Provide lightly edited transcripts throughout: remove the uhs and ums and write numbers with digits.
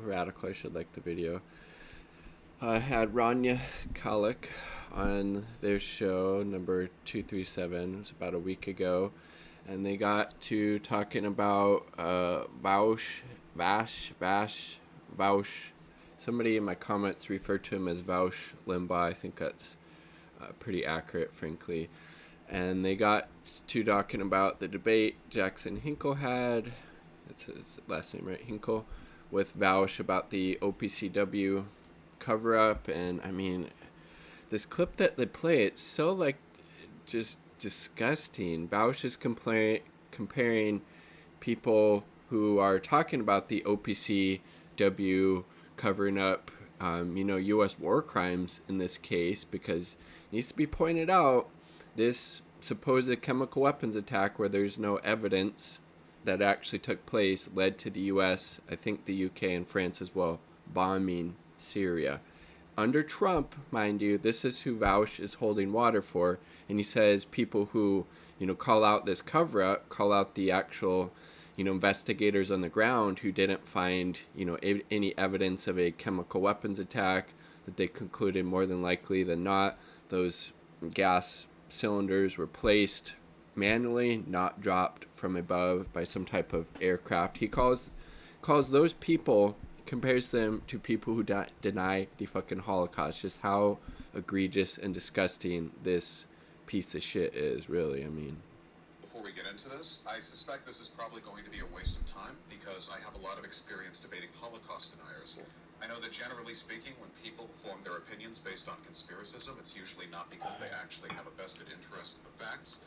Radical, I should like the video. Had Rania Kalik on their show, number 237. It was about a week ago. And they got to talking about Vaush. Somebody in my comments referred to him as Vaush Limbaugh. I think that's pretty accurate, frankly. And they got to talking about the debate Jackson Hinkle had. That's his last name, right? Hinkle. With Vaush about the OPCW cover up. And I mean, this clip that they play, it's so like just disgusting. Vaush is comparing people who are talking about the OPCW covering up, U.S. war crimes in this case, because it needs to be pointed out this supposed chemical weapons attack where there's no evidence that actually took place led to the U.S., I think the U.K. and France as well, bombing Syria. Under Trump, mind you, this is who Vaush is holding water for, and he says people who, call out this cover-up, call out the actual, investigators on the ground who didn't find, any evidence of a chemical weapons attack, that they concluded more than likely than not those gas cylinders were placed manually, not dropped from above by some type of aircraft. He calls those people, compares them to people who deny the fucking Holocaust. Just how egregious and disgusting this piece of shit is, really. I mean, before we get into this, I suspect this is probably going to be a waste of time because I have a lot of experience debating Holocaust deniers. I know that generally speaking, when people form their opinions based on conspiracism, it's usually not because they actually have a vested interest in the facts.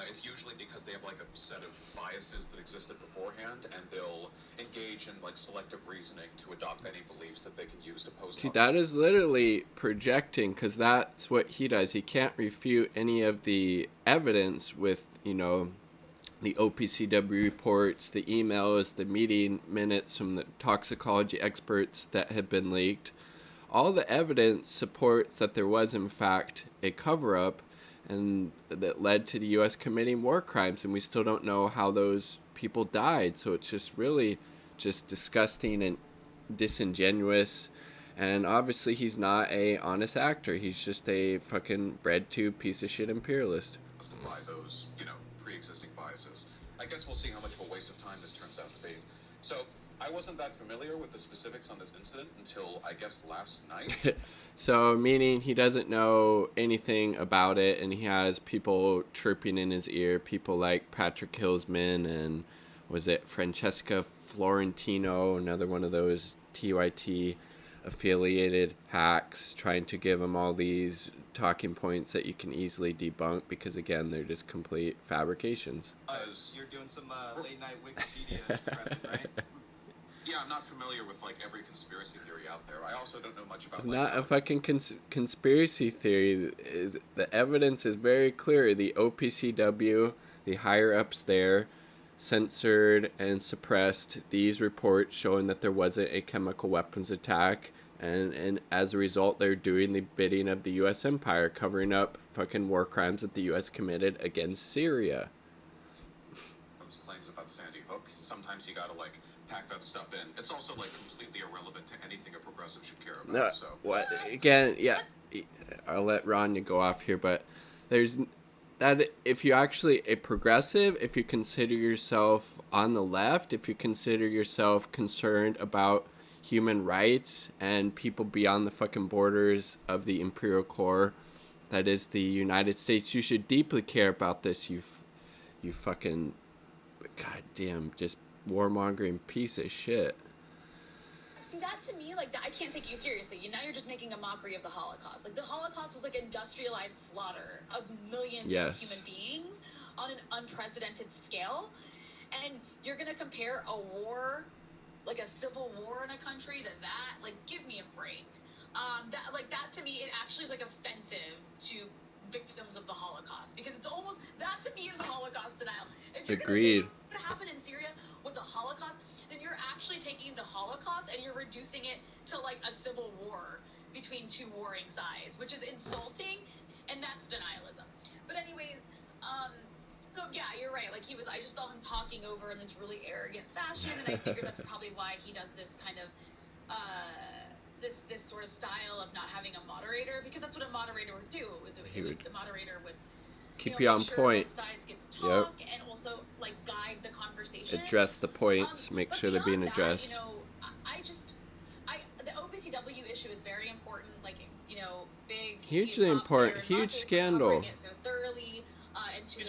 It's usually because they have like a set of biases that existed beforehand, and they'll engage in like selective reasoning to adopt any beliefs that they can use to pose. See, that is literally projecting, because that's what he does. He can't refute any of the evidence with, the OPCW reports, the emails, the meeting minutes from the toxicology experts that have been leaked. All the evidence supports that there was, in fact, a cover-up, and that led to the U.S. committing war crimes, and we still don't know how those people died. So it's just really just disgusting and disingenuous. And obviously he's not a honest actor. He's just a fucking bread tube piece of shit imperialist. Justify those, pre-existing biases. I guess we'll see how much of a waste of time this turns out to be. So I wasn't that familiar with the specifics on this incident until, I guess, last night. So, meaning he doesn't know anything about it, and he has people chirping in his ear, people like Patrick Hillsman and, was it Francesca Florentino, another one of those TYT affiliated hacks, trying to give him all these talking points that you can easily debunk because, again, they're just complete fabrications. You're doing some late night Wikipedia prepping, right? Yeah, I'm not familiar with like every conspiracy theory out there. I also don't know much about. Not a fucking conspiracy theory. The evidence is very clear. The OPCW, the higher ups there, censored and suppressed these reports showing that there wasn't a chemical weapons attack, and as a result, they're doing the bidding of the U.S. empire, covering up fucking war crimes that the U.S. committed against Syria. Those claims about Sandy Hook. Sometimes you gotta like pack that stuff in. It's also like completely irrelevant to anything a progressive should care about. No, so what again? Yeah, I'll let Rania go off here, but there's that if you actually a progressive, if you consider yourself on the left, if you consider yourself concerned about human rights and people beyond the fucking borders of the imperial core, that is the United States, you should deeply care about this. You fucking goddamn just warmongering piece of shit. See, that to me, like, that, I can't take you seriously. Now you're just making a mockery of the Holocaust. Like, the Holocaust was like industrialized slaughter of millions of human beings on an unprecedented scale. And you're going to compare a war, like a civil war in a country, to that? Like, give me a break. That to me, it actually is like offensive to victims of the Holocaust, because it's almost, that to me is Holocaust denial. If you're Agreed. What happened in Syria was a Holocaust, then you're actually taking the Holocaust and you're reducing it to like a civil war between two warring sides, which is insulting, and that's denialism. But anyways, so yeah, you're right. Like I just saw him talking over in this really arrogant fashion, and I figured that's probably why he does this kind of this sort of style of not having a moderator, because that's what a moderator would do. The moderator would keep you on make sure point. Both sides get to talk, and also like guide the conversation. Address the points, make sure they're being addressed. That, the OPCW issue is very important. Like, big, hugely important, huge scandal. So thoroughly.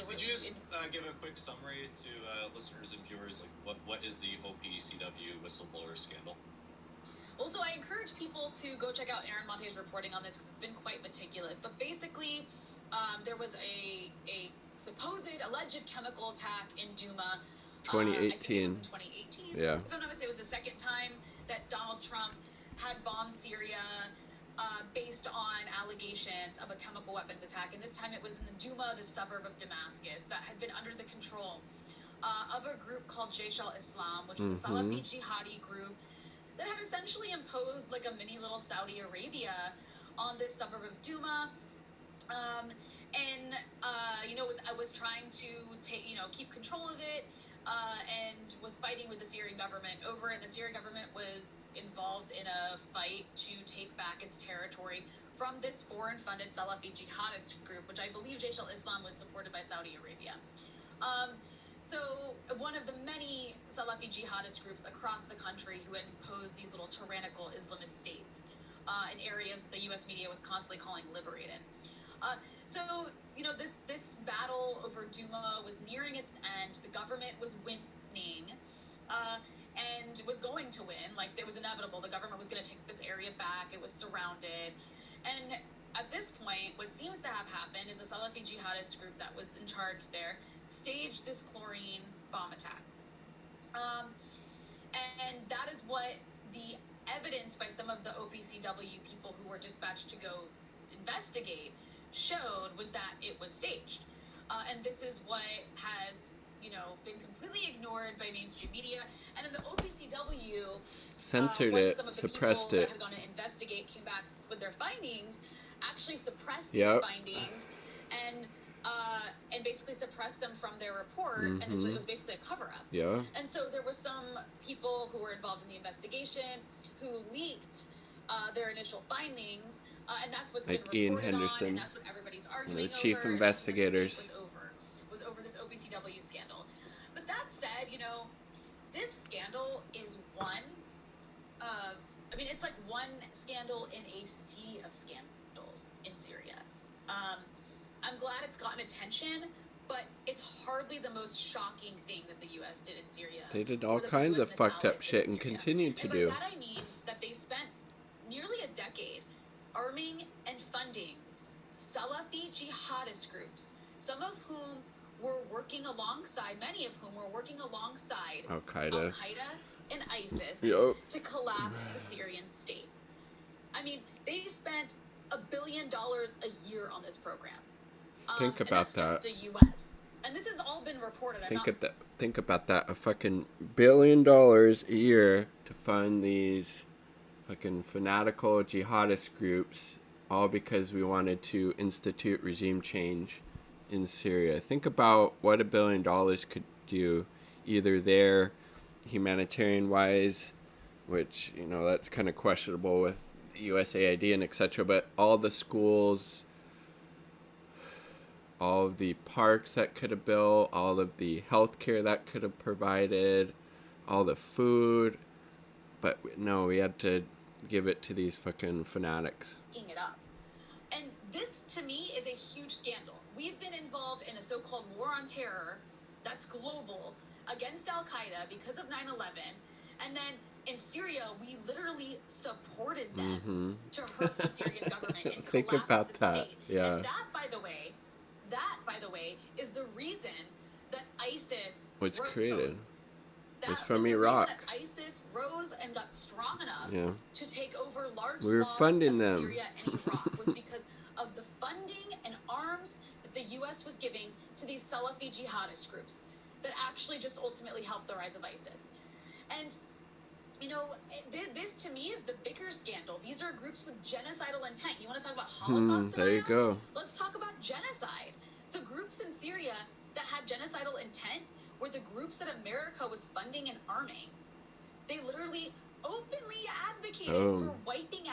Would you just give a quick summary to listeners and viewers, like what is the OPCW whistleblower scandal? Well, so I encourage people to go check out Aaron Monte's reporting on this, because it's been quite meticulous. But basically, there was a supposed alleged chemical attack in Duma. 2018. I think it was in 2018. Yeah. If I'm not mistaken, it was the second time that Donald Trump had bombed Syria based on allegations of a chemical weapons attack. And this time it was in the Duma, the suburb of Damascus, that had been under the control of a group called Jaish al-Islam, which was a Salafi jihadi group that had essentially imposed like a mini little Saudi Arabia on this suburb of Duma. Was trying to keep control of it, and was fighting with the Syrian government over it. The Syrian government was involved in a fight to take back its territory from this foreign-funded Salafi jihadist group, which I believe Jaish al-Islam was supported by Saudi Arabia. So one of the many Salafi jihadist groups across the country who had imposed these little tyrannical Islamist states in areas that the U.S. media was constantly calling liberated. This battle over Duma was nearing its end. The government was winning, and was going to win. Like, it was inevitable. The government was going to take this area back. It was surrounded. And at this point, what seems to have happened is a Salafi jihadist group that was in charge there staged this chlorine bomb attack. And that is what the evidence by some of the OPCW people who were dispatched to go investigate showed, was that it was staged. And this is what has, been completely ignored by mainstream media. And then the OPCW censored when it, some of the suppressed people it. that had gone to investigate came back with their findings, actually suppressed these findings and basically suppressed them from their report. And this was basically a cover-up. Yeah. And so there were some people who were involved in the investigation who leaked their initial findings, and that's what's like been Ian reported Henderson, on, and that's what everybody's arguing the chief over. investigators. Was over this OPCW scandal. But that said, this scandal is one of, it's like one scandal in a sea of scandals in Syria. I'm glad it's gotten attention, but it's hardly the most shocking thing that the U.S. did in Syria. They did all kinds of fucked up shit and continue to do. By that I mean that they spent nearly a decade arming and funding Salafi jihadist groups, some of whom were working alongside, many of whom were working alongside Al-Qaeda and ISIS to collapse the Syrian state. They spent $1 billion a year on this program. Think about and that's that. Just the U.S. And this has all been reported. Think about that. A fucking $1 billion a year to fund these fucking fanatical jihadist groups, all because we wanted to institute regime change in Syria. Think about what $1 billion could do, either there, humanitarian wise, which that's kind of questionable with USAID and etc. But all the schools, all of the parks that could have built, all of the healthcare that could have provided, all the food. But no, we had to give it to these fucking fanatics. It up. And this, to me, is a huge scandal. We've been involved in a so-called war on terror that's global against Al-Qaeda because of 9/11. And then in Syria, we literally supported them to hurt the Syrian government and Think collapse about the that. state. Yeah. And that, by the way, is the reason that ISIS was rose. created. That was from is the Iraq. reason that ISIS rose and got strong enough to take over large We were swaths funding of them. Syria and Iraq was because of the funding and arms that the U.S. was giving to these Salafi jihadist groups that actually just ultimately helped the rise of ISIS. And, this to me is the bigger scandal. These are groups with genocidal intent. You want to talk about Holocaust there you denial? go. Let's talk about genocide. The groups in Syria that had genocidal intent were the groups that America was funding and arming. They literally openly advocated for wiping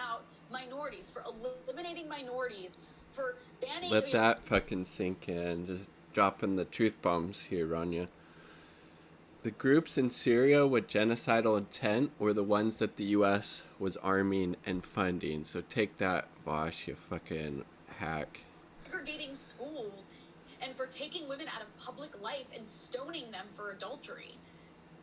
minorities, for eliminating minorities, for banning... Let that fucking sink in. Just dropping the truth bombs here, Rania. The groups in Syria with genocidal intent were the ones that the U.S. was arming and funding. So take that, Vaush, you fucking hack. Segregating schools and for taking women out of public life and stoning them for adultery.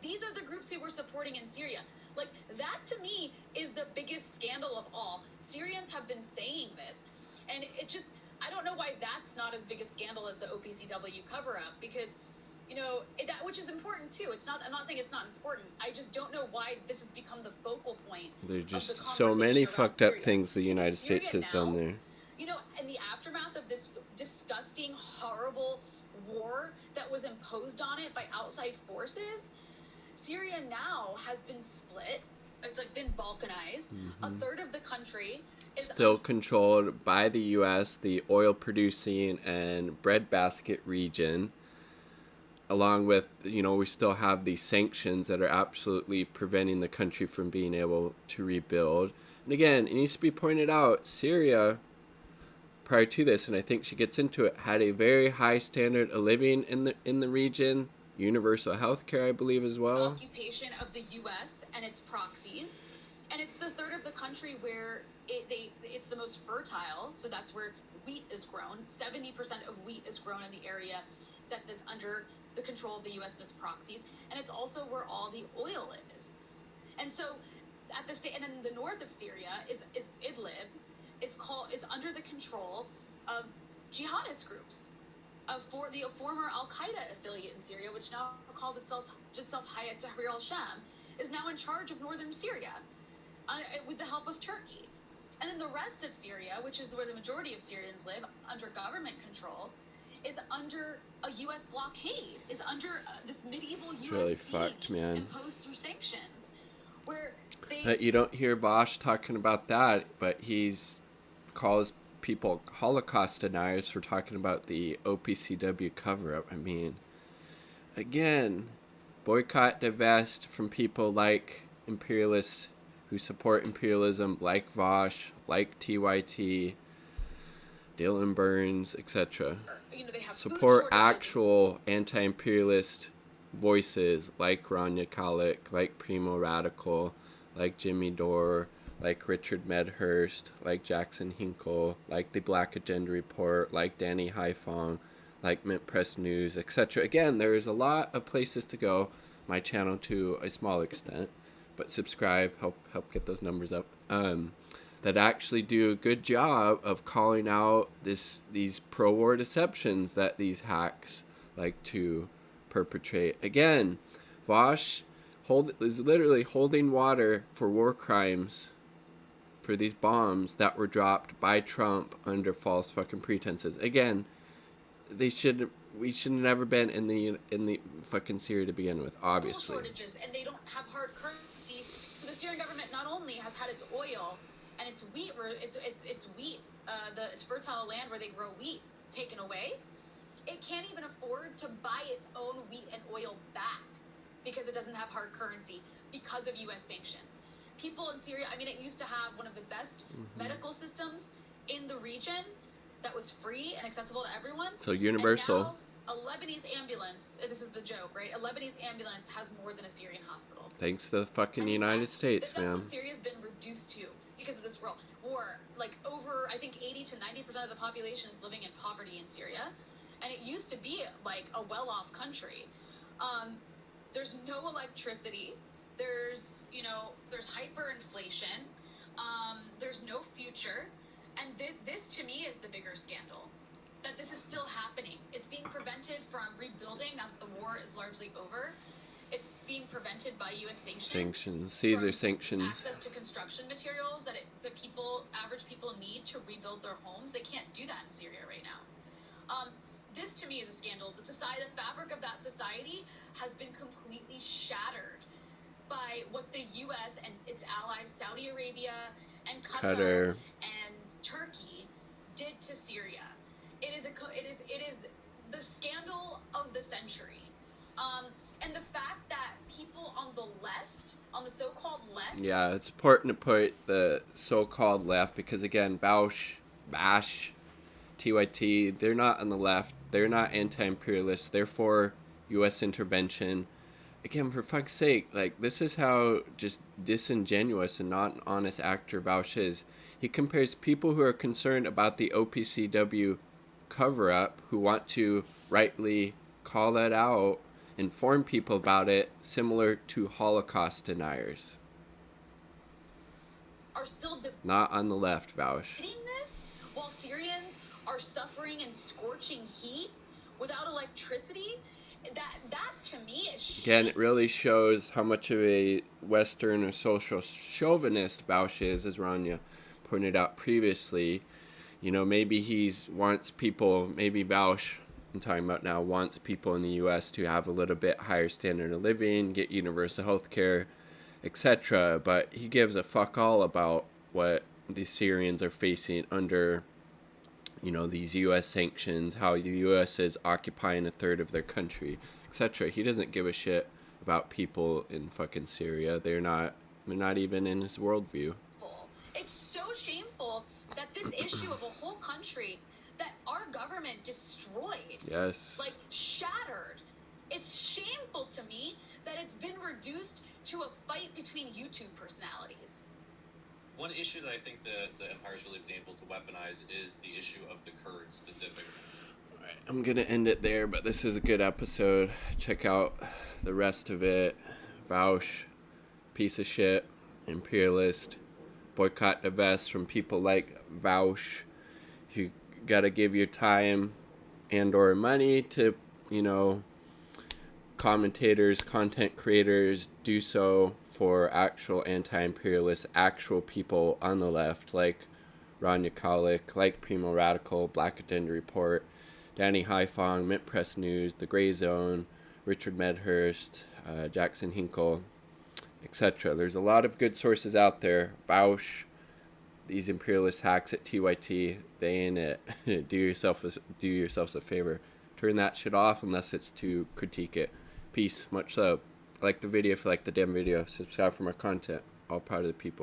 These are the groups who were supporting in Syria. Like, that to me is the biggest scandal of all. Syrians have been saying this. And it just, I don't know why that's not as big a scandal as the OPCW cover-up, because, you know, that, which is important too. It's not, I'm not saying it's not important. I just don't know why this has become the focal point. There's just so many fucked up things the United States has done there. You know, in the aftermath of this disgusting, horrible war that was imposed on it by outside forces, Syria now has been split. It's like been balkanized. A third of the country is still controlled by the U.S., the oil producing and breadbasket region. Along with, you know, we still have these sanctions that are absolutely preventing the country from being able to rebuild. And again, it needs to be pointed out, Syria, prior to this, and I think she gets into it, had a very high standard of living in the region. Universal health care, I believe, as well. Occupation of the U.S. and its proxies. And it's the third of the country where it's the most fertile, so that's where wheat is grown. 70% of wheat is grown in the area that is under the control of the U.S. and its proxies. And it's also where all the oil is. And so, and then the north of Syria is Idlib, is under the control of jihadist groups. For the former Al-Qaeda affiliate in Syria, which now calls itself Hayat Tahrir al-Sham, is now in charge of northern Syria with the help of Turkey. And then the rest of Syria, which is where the majority of Syrians live, under government control, is under a U.S. blockade, is under this medieval U.S. really siege fucked, man. imposed through sanctions, where you don't hear Vaush talking about that, but calls people Holocaust deniers for talking about the OPCW cover-up. I mean, again, boycott, divest from people like imperialists who support imperialism, like Vaush, like TYT, Dylan Burns, etc. You know, they have support actual anti-imperialist voices like Rania Khalek, like Primo Radical, like Jimmy Dore, like Richard Medhurst, like Jackson Hinkle, like the Black Agenda Report, like Danny Haifong, like Mint Press News, etc. Again, there is a lot of places to go. My channel to a small extent, but subscribe, help get those numbers up. That actually do a good job of calling out these pro-war deceptions that these hacks like to perpetrate. Again, Vaush is literally holding water for war crimes, for these bombs that were dropped by Trump under false fucking pretenses. Again, we should have never been in the fucking Syria to begin with, obviously. Shortages, and they don't have hard currency. So the Syrian government not only has had its oil and its wheat, its wheat, its fertile land where they grow wheat taken away, it can't even afford to buy its own wheat and oil back because it doesn't have hard currency because of U.S. sanctions. People in Syria, I mean, it used to have one of the best medical systems in the region that was free and accessible to everyone. So universal. And now, a Lebanese ambulance, this is the joke, right? A Lebanese ambulance has more than a Syrian hospital. Thanks to the fucking United States, that's man. what Syria's been reduced to because of this war. Like over, I think 80 to 90% of the population is living in poverty in Syria. And it used to be like a well-off country. There's no electricity. There's hyperinflation. There's no future. And this to me is the bigger scandal. That this is still happening. It's being prevented from rebuilding now that the war is largely over. It's being prevented by U.S. sanctions. Caesar sanctions. Access to construction materials that average people need to rebuild their homes. They can't do that in Syria right now. This to me is a scandal. The fabric of that society has been completely shattered by what the U.S. and its allies, Saudi Arabia and Qatar and Turkey, did to Syria. It is the scandal of the century. And the fact that people on the left, on the so-called left... Yeah, it's important to put the so-called left because, again, Vaush, TYT, they're not on the left. They're not anti-imperialists. They're for U.S. intervention. Again, for fuck's sake, like, this is how just disingenuous and not an honest actor Vaush is. He compares people who are concerned about the OPCW cover-up, who want to rightly call that out, inform people about it, similar to Holocaust deniers. Are still not on the left, Vaush. This while Syrians are suffering in scorching heat without electricity. That to me is again, it really shows how much of a Western or social chauvinist Vaush is, as Rania pointed out previously. You know, maybe maybe Vaush, I'm talking about now, wants people in the U.S. to have a little bit higher standard of living, get universal health care, etc. But he gives a fuck all about what the Syrians are facing under, you know, these U.S. sanctions, how the U.S. is occupying a third of their country, etc. He doesn't give a shit about people in fucking Syria. They're not even in his worldview. It's so shameful that this issue of a whole country that our government destroyed, yes, like shattered. It's shameful to me that it's been reduced to a fight between YouTube personalities. One issue that I think the Empire's really been able to weaponize is the issue of the Kurds specifically. All right, I'm going to end it there, but this is a good episode. Check out the rest of it. Vaush, piece of shit, imperialist, boycott the vest from people like Vaush. You got to give your time and or money to, you know, commentators, content creators, do so for actual anti-imperialist, actual people on the left, like Rania Kalik, like Primo Radical, Black Agenda Report, Danny Haifong, Mint Press News, The Gray Zone, Richard Medhurst, Jackson Hinkle, etc. There's a lot of good sources out there. Vaush, these imperialist hacks at TYT, they ain't it. Do yourselves a favor. Turn that shit off unless it's to critique it. Peace, much love. Like the video if you like the damn video. Subscribe for more content. All proud of the people.